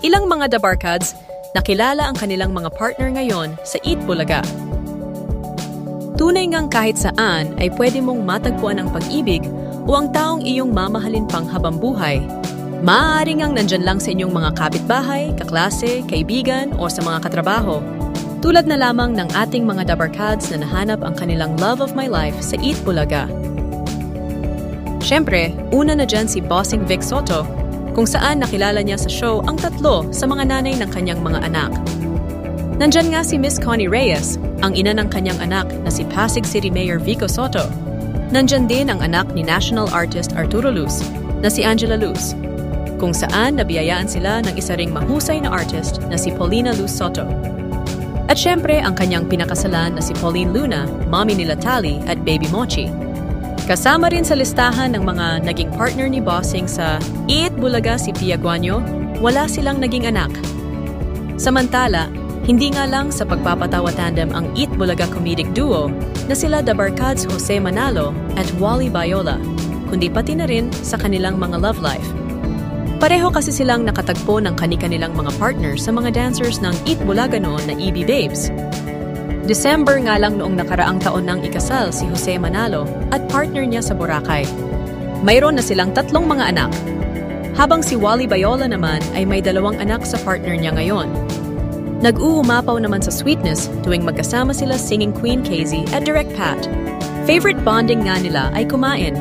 Ilang mga Dabarkads, nakilala ang kanilang mga partner ngayon sa Eat Bulaga. Tunay ngang kahit saan ay pwede mong matagpuan ang pag-ibig o ang taong iyong mamahalin pang habang buhay. Maaari ngang nandyan lang sa inyong mga kapitbahay, kaklase, kaibigan o sa mga katrabaho. Tulad na lamang ng ating mga Dabarkads na nahanap ang kanilang love of my life sa Eat Bulaga. Siyempre, una na dyan si Bossing Vic Soto, kung saan nakilala niya sa show ang tatlo sa mga nanay ng kanyang mga anak. Nandyan nga si Miss Connie Reyes, ang ina ng kanyang anak na si Pasig City Mayor Vico Soto. Nandyan din ang anak ni national artist Arturo Luz, na si Angela Luz, kung saan nabiyayaan sila ng isa ring mahusay na artist na si Paulina Luz Soto. At syempre ang kanyang pinakasalan na si Pauline Luna, mommy nila Tali at baby Mochi. Kasama rin sa listahan ng mga naging partner ni Bossing sa Eat Bulaga si Pia Guanyo, wala silang naging anak. Samantala, hindi nga lang sa pagpapatawa tandem ang Eat Bulaga comedic duo na sila Dabarkads Jose Manalo at Wally Bayola, kundi pati na rin sa kanilang mga love life. Pareho kasi silang nakatagpo ng kani-kanilang mga partner sa mga dancers ng Eat Bulaga noon na EB Babes. December nga lang noong nakaraang taon nang ikasal si Jose Manalo at partner niya sa Boracay. Mayroon na silang 3 mga anak, habang si Wally Bayola naman ay may 2 anak sa partner niya ngayon. Nag-uumapaw naman sa sweetness tuwing magkasama sila singing Queen Casey at Direct Pat. Favorite bonding nga nila ay kumain.